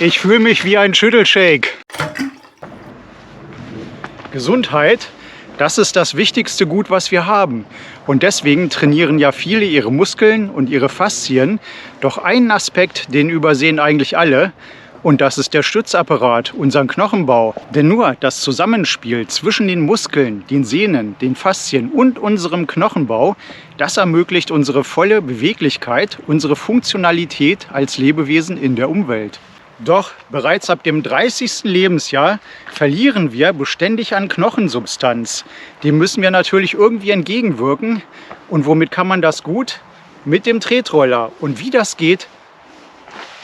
Ich fühle mich wie ein Schüttelshake. Gesundheit, das ist das wichtigste Gut, was wir haben. Und deswegen trainieren ja viele ihre Muskeln und ihre Faszien. Doch einen Aspekt, den übersehen eigentlich alle. Und das ist der Stützapparat, unseren Knochenbau. Denn nur das Zusammenspiel zwischen den Muskeln, den Sehnen, den Faszien und unserem Knochenbau, das ermöglicht unsere volle Beweglichkeit, unsere Funktionalität als Lebewesen in der Umwelt. Doch bereits ab dem 30. Lebensjahr verlieren wir beständig an Knochensubstanz. Dem müssen wir natürlich irgendwie entgegenwirken. Und womit kann man das gut? Mit dem Tretroller. Und wie das geht,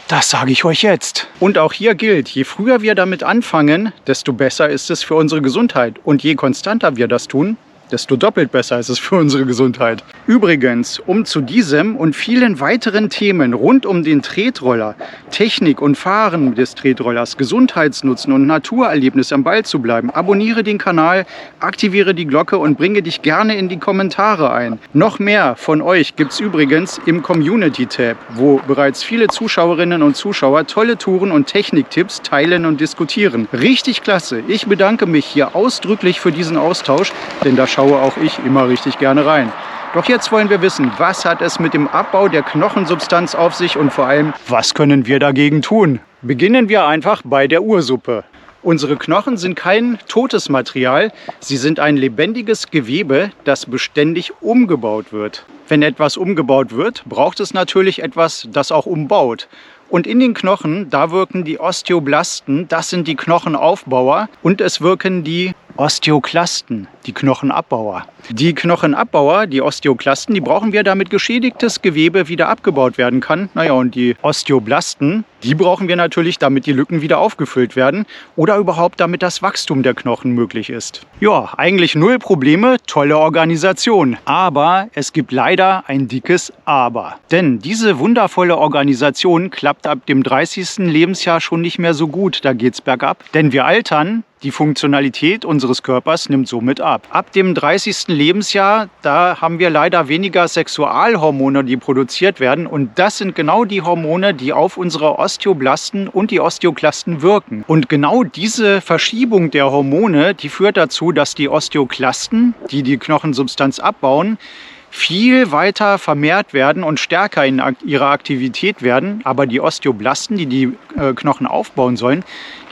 das sage ich euch jetzt. Und auch hier gilt, je früher wir damit anfangen, desto besser ist es für unsere Gesundheit. Und je konstanter wir das tun, desto doppelt besser ist es für unsere Gesundheit. Übrigens, um zu diesem und vielen weiteren Themen rund um den Tretroller, Technik und Fahren des Tretrollers, Gesundheitsnutzen und Naturerlebnis am Ball zu bleiben, abonniere den Kanal, aktiviere die Glocke und bringe dich gerne in die Kommentare ein. Noch mehr von euch gibt es übrigens im Community-Tab, wo bereits viele Zuschauerinnen und Zuschauer tolle Touren und Techniktipps teilen und diskutieren. Richtig klasse. Ich bedanke mich hier ausdrücklich für diesen Austausch, denn da schaue auch ich immer richtig gerne rein. Doch jetzt wollen wir wissen, was hat es mit dem Abbau der Knochensubstanz auf sich und vor allem, was können wir dagegen tun? Beginnen wir einfach bei der Ursuppe. Unsere Knochen sind kein totes Material, sie sind ein lebendiges Gewebe, das beständig umgebaut wird. Wenn etwas umgebaut wird, braucht es natürlich etwas, das auch umbaut. Und in den Knochen, da wirken die Osteoblasten, das sind die Knochenaufbauer, und es wirken die Osteoklasten, die Knochenabbauer. Die Knochenabbauer, die Osteoklasten, die brauchen wir, damit geschädigtes Gewebe wieder abgebaut werden kann. Naja, und die Osteoblasten, die brauchen wir natürlich, damit die Lücken wieder aufgefüllt werden oder überhaupt, damit das Wachstum der Knochen möglich ist. Ja, eigentlich null Probleme, tolle Organisation. Aber es gibt leider ein dickes Aber. Denn diese wundervolle Organisation klappt ab dem 30. Lebensjahr schon nicht mehr so gut. Da geht's bergab. Denn wir altern. Die Funktionalität unseres Körpers nimmt somit ab. Ab dem 30. Lebensjahr, da haben wir leider weniger Sexualhormone, die produziert werden. Und das sind genau die Hormone, die auf unsere Osteoblasten und die Osteoklasten wirken. Und genau diese Verschiebung der Hormone, die führt dazu, dass die Osteoklasten, die die Knochensubstanz abbauen, viel weiter vermehrt werden und stärker in ihrer Aktivität werden. Aber die Osteoblasten, die die Knochen aufbauen sollen,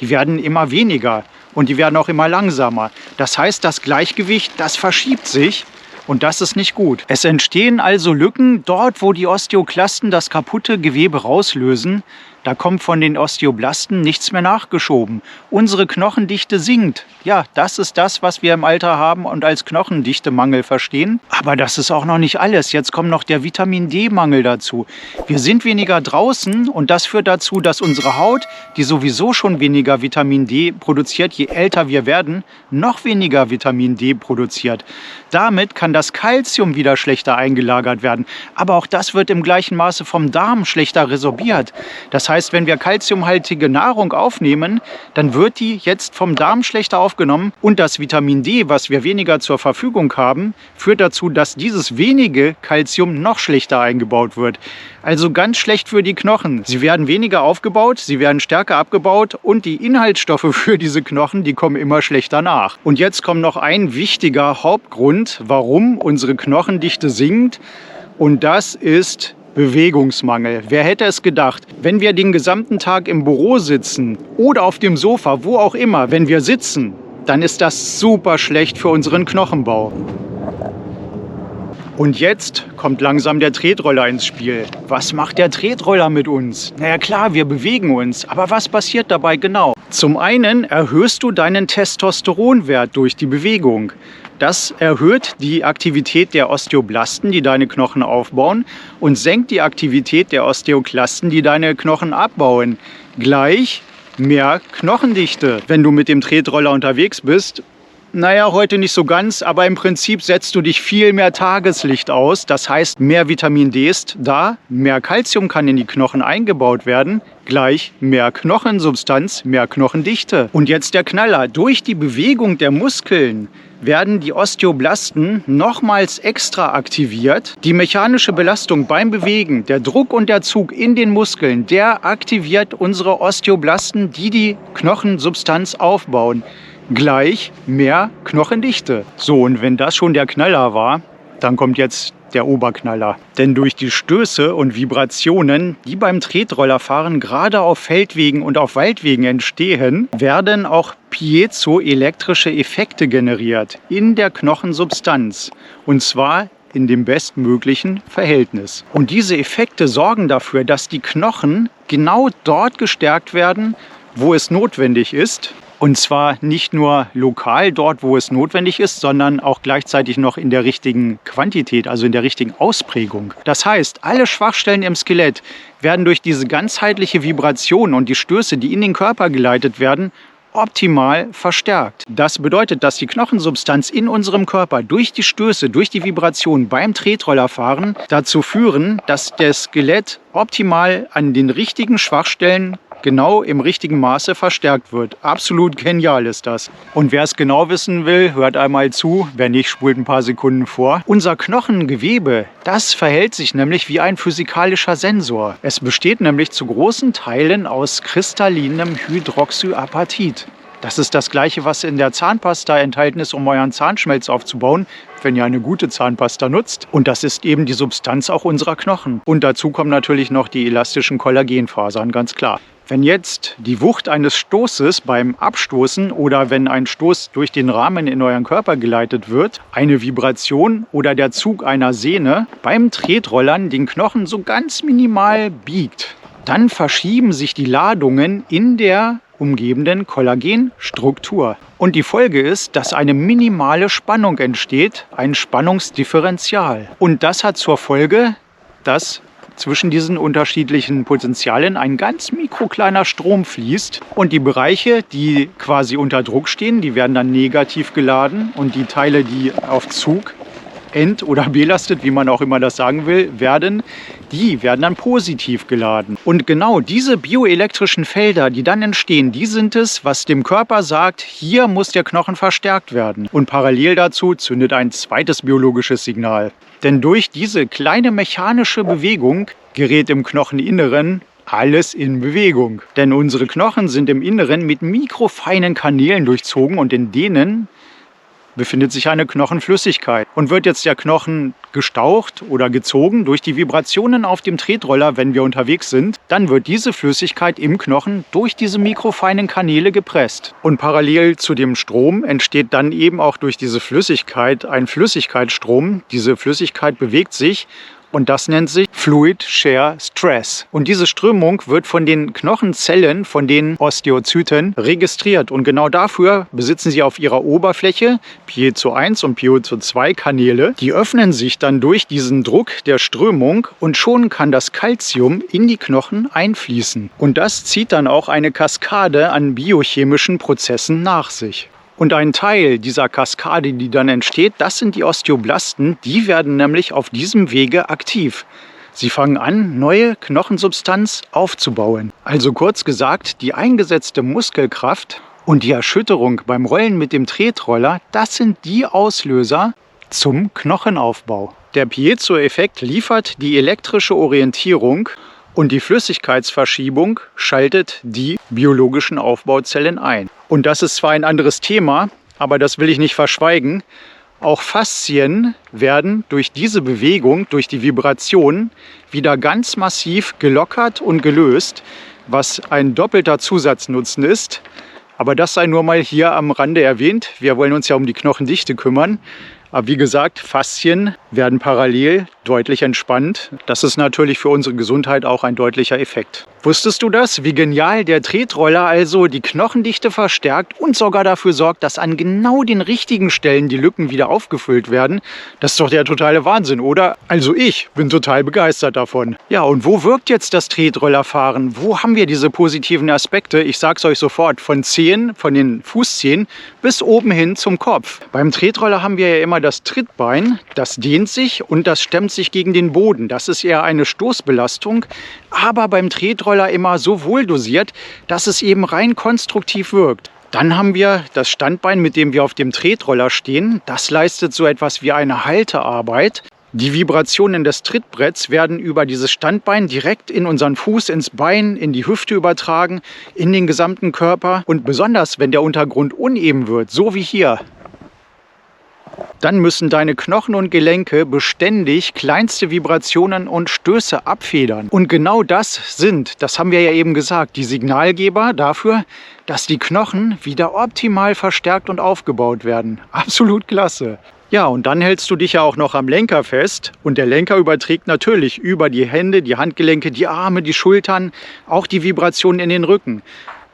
die werden immer weniger. Und die werden auch immer langsamer. Das heißt, das Gleichgewicht, das verschiebt sich und das ist nicht gut. Es entstehen also Lücken dort, wo die Osteoklasten das kaputte Gewebe rauslösen. Da kommt von den Osteoblasten nichts mehr nachgeschoben. Unsere Knochendichte sinkt. Ja, das ist das, was wir im Alter haben und als Knochendichtemangel verstehen. Aber das ist auch noch nicht alles. Jetzt kommt noch der Vitamin-D-Mangel dazu. Wir sind weniger draußen und das führt dazu, dass unsere Haut, die sowieso schon weniger Vitamin D produziert, je älter wir werden, noch weniger Vitamin D produziert. Damit kann das Kalzium wieder schlechter eingelagert werden. Aber auch das wird im gleichen Maße vom Darm schlechter resorbiert. Das heißt, wenn wir kalziumhaltige Nahrung aufnehmen, dann wird die jetzt vom Darm schlechter aufgenommen und das Vitamin D, was wir weniger zur Verfügung haben, führt dazu, dass dieses wenige Kalzium noch schlechter eingebaut wird. Also ganz schlecht für die Knochen. Sie werden weniger aufgebaut, sie werden stärker abgebaut und die Inhaltsstoffe für diese Knochen, die kommen immer schlechter nach. Und jetzt kommt noch ein wichtiger Hauptgrund, warum unsere Knochendichte sinkt, und das ist Bewegungsmangel. Wer hätte es gedacht? Wenn wir den gesamten Tag im Büro sitzen oder auf dem Sofa, wo auch immer, wenn wir sitzen, dann ist das super schlecht für unseren Knochenbau. Und jetzt kommt langsam der Tretroller ins Spiel. Was macht der Tretroller mit uns? Na ja klar, wir bewegen uns, aber was passiert dabei genau? Zum einen erhöhst du deinen Testosteronwert durch die Bewegung. Das erhöht die Aktivität der Osteoblasten, die deine Knochen aufbauen, und senkt die Aktivität der Osteoklasten, die deine Knochen abbauen. Gleich mehr Knochendichte. Wenn du mit dem Tretroller unterwegs bist, naja, heute nicht so ganz, aber im Prinzip setzt du dich viel mehr Tageslicht aus. Das heißt, mehr Vitamin D ist da, mehr Kalzium kann in die Knochen eingebaut werden, gleich mehr Knochensubstanz, mehr Knochendichte. Und jetzt der Knaller. Durch die Bewegung der Muskeln werden die Osteoblasten nochmals extra aktiviert. Die mechanische Belastung beim Bewegen, der Druck und der Zug in den Muskeln, der aktiviert unsere Osteoblasten, die die Knochensubstanz aufbauen. Gleich mehr Knochendichte. So, und wenn das schon der Knaller war, dann kommt jetzt der Oberknaller. Denn durch die Stöße und Vibrationen, die beim Tretrollerfahren gerade auf Feldwegen und auf Waldwegen entstehen, werden auch piezoelektrische Effekte generiert in der Knochensubstanz. Und zwar in dem bestmöglichen Verhältnis. Und diese Effekte sorgen dafür, dass die Knochen genau dort gestärkt werden, wo es notwendig ist. Und zwar nicht nur lokal dort, wo es notwendig ist, sondern auch gleichzeitig noch in der richtigen Quantität, also in der richtigen Ausprägung. Das heißt, alle Schwachstellen im Skelett werden durch diese ganzheitliche Vibration und die Stöße, die in den Körper geleitet werden, optimal verstärkt. Das bedeutet, dass die Knochensubstanz in unserem Körper durch die Stöße, durch die Vibration beim Tretrollerfahren dazu führen, dass das Skelett optimal an den richtigen Schwachstellen genau im richtigen Maße verstärkt wird. Absolut genial ist das. Und wer es genau wissen will, hört einmal zu. Wer nicht, spult ein paar Sekunden vor. Unser Knochengewebe, das verhält sich nämlich wie ein physikalischer Sensor. Es besteht nämlich zu großen Teilen aus kristallinem Hydroxyapatit. Das ist das Gleiche, was in der Zahnpasta enthalten ist, um euren Zahnschmelz aufzubauen, wenn ihr eine gute Zahnpasta nutzt. Und das ist eben die Substanz auch unserer Knochen. Und dazu kommen natürlich noch die elastischen Kollagenfasern, ganz klar. Wenn jetzt die Wucht eines Stoßes beim Abstoßen oder wenn ein Stoß durch den Rahmen in euren Körper geleitet wird, eine Vibration oder der Zug einer Sehne beim Tretrollern den Knochen so ganz minimal biegt, dann verschieben sich die Ladungen in der umgebenden Kollagenstruktur. Und die Folge ist, dass eine minimale Spannung entsteht, ein Spannungsdifferential. Und das hat zur Folge, dass zwischen diesen unterschiedlichen Potentialen ein ganz mikrokleiner Strom fließt und die Bereiche, die quasi unter Druck stehen, die werden dann negativ geladen und die Teile, die auf Zug oder belastet, wie man auch immer das sagen will, die werden dann positiv geladen. Und genau diese bioelektrischen Felder, die dann entstehen, die sind es, was dem Körper sagt, hier muss der Knochen verstärkt werden. Und parallel dazu zündet ein zweites biologisches Signal. Denn durch diese kleine mechanische Bewegung gerät im Knocheninneren alles in Bewegung. Denn unsere Knochen sind im Inneren mit mikrofeinen Kanälen durchzogen und in denen befindet sich eine Knochenflüssigkeit. Und wird jetzt der Knochen gestaucht oder gezogen durch die Vibrationen auf dem Tretroller, wenn wir unterwegs sind, dann wird diese Flüssigkeit im Knochen durch diese mikrofeinen Kanäle gepresst. Und parallel zu dem Strom entsteht dann eben auch durch diese Flüssigkeit ein Flüssigkeitsstrom. Diese Flüssigkeit bewegt sich. Und das nennt sich Fluid Shear Stress. Und diese Strömung wird von den Knochenzellen, von den Osteozyten registriert. Und genau dafür besitzen sie auf ihrer Oberfläche Piezo 1 und Piezo 2 Kanäle. Die öffnen sich dann durch diesen Druck der Strömung und schon kann das Calcium in die Knochen einfließen. Und das zieht dann auch eine Kaskade an biochemischen Prozessen nach sich. Und ein Teil dieser Kaskade, die dann entsteht, das sind die Osteoblasten. Die werden nämlich auf diesem Wege aktiv. Sie fangen an, neue Knochensubstanz aufzubauen. Also kurz gesagt, die eingesetzte Muskelkraft und die Erschütterung beim Rollen mit dem Tretroller, das sind die Auslöser zum Knochenaufbau. Der Piezo-Effekt liefert die elektrische Orientierung und die Flüssigkeitsverschiebung schaltet die biologischen Aufbauzellen ein. Und das ist zwar ein anderes Thema, aber das will ich nicht verschweigen. Auch Faszien werden durch diese Bewegung, durch die Vibration, wieder ganz massiv gelockert und gelöst, was ein doppelter Zusatznutzen ist. Aber das sei nur mal hier am Rande erwähnt. Wir wollen uns ja um die Knochendichte kümmern. Aber wie gesagt, Faszien werden parallel deutlich entspannt. Das ist natürlich für unsere Gesundheit auch ein deutlicher Effekt. Wusstest du das? Wie genial der Tretroller also die Knochendichte verstärkt und sogar dafür sorgt, dass an genau den richtigen Stellen die Lücken wieder aufgefüllt werden. Das ist doch der totale Wahnsinn, oder? Also ich bin total begeistert davon. Ja, und wo wirkt jetzt das Tretrollerfahren? Wo haben wir diese positiven Aspekte? Ich sag's euch sofort, von den Fußzehen bis oben hin zum Kopf. Beim Tretroller haben wir ja immer das Trittbein, das dehnt sich und das stemmt sich gegen den Boden. Das ist eher eine Stoßbelastung, aber beim Tretroller immer so wohl dosiert, dass es eben rein konstruktiv wirkt. Dann haben wir das Standbein, mit dem wir auf dem Tretroller stehen. Das leistet so etwas wie eine Haltearbeit. Die Vibrationen des Trittbretts werden über dieses Standbein direkt in unseren Fuß, ins Bein, in die Hüfte übertragen, in den gesamten Körper. Und besonders, wenn der Untergrund uneben wird, so wie hier, dann müssen deine Knochen und Gelenke beständig kleinste Vibrationen und Stöße abfedern. Und genau das haben wir ja eben gesagt, die Signalgeber dafür, dass die Knochen wieder optimal verstärkt und aufgebaut werden. Absolut klasse. Ja, und dann hältst du dich ja auch noch am Lenker fest und der Lenker überträgt natürlich über die Hände, die Handgelenke, die Arme, die Schultern, auch die Vibrationen in den Rücken,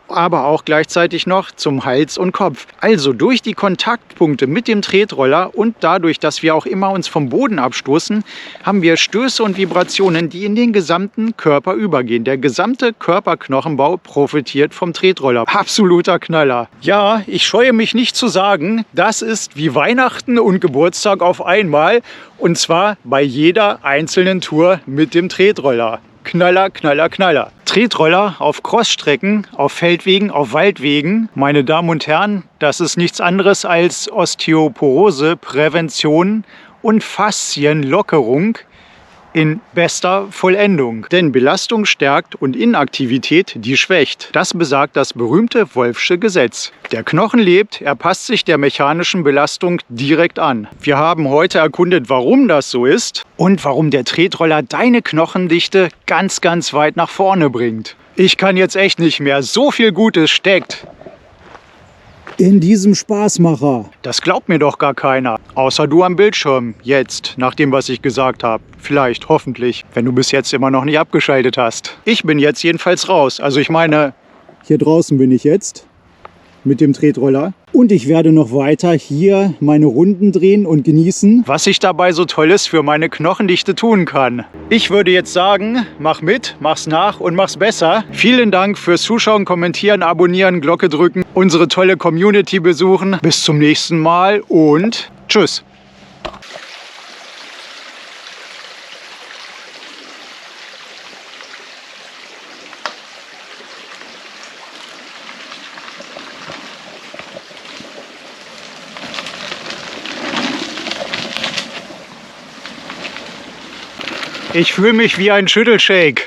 aber auch gleichzeitig noch zum Hals und Kopf. Also durch die Kontaktpunkte mit dem Tretroller und dadurch, dass wir auch immer uns vom Boden abstoßen, haben wir Stöße und Vibrationen, die in den gesamten Körper übergehen. Der gesamte Körperknochenbau profitiert vom Tretroller. Absoluter Knaller. Ja, ich scheue mich nicht zu sagen, das ist wie Weihnachten und Geburtstag auf einmal und zwar bei jeder einzelnen Tour mit dem Tretroller. Knaller, Knaller, Knaller. Tretroller auf Crossstrecken, auf Feldwegen, auf Waldwegen. Meine Damen und Herren, das ist nichts anderes als Osteoporose, Prävention und Faszienlockerung in bester Vollendung. Denn Belastung stärkt und Inaktivität die schwächt. Das besagt das berühmte Wolffsche Gesetz. Der Knochen lebt, er passt sich der mechanischen Belastung direkt an. Wir haben heute erkundet, warum das so ist und warum der Tretroller deine Knochendichte ganz, ganz weit nach vorne bringt. Ich kann jetzt echt nicht mehr. So viel Gutes steckt in diesem Spaßmacher. Das glaubt mir doch gar keiner. Außer du am Bildschirm. Jetzt, nach dem, was ich gesagt habe. Vielleicht, hoffentlich, wenn du bis jetzt immer noch nicht abgeschaltet hast. Ich bin jetzt jedenfalls raus. Also ich meine, hier draußen bin ich jetzt mit dem Tretroller. Und ich werde noch weiter hier meine Runden drehen und genießen, was ich dabei so Tolles für meine Knochendichte tun kann. Ich würde jetzt sagen, mach mit, mach's nach und mach's besser. Vielen Dank fürs Zuschauen, Kommentieren, Abonnieren, Glocke drücken, unsere tolle Community besuchen. Bis zum nächsten Mal und tschüss. Ich fühle mich wie ein Schüttelshake.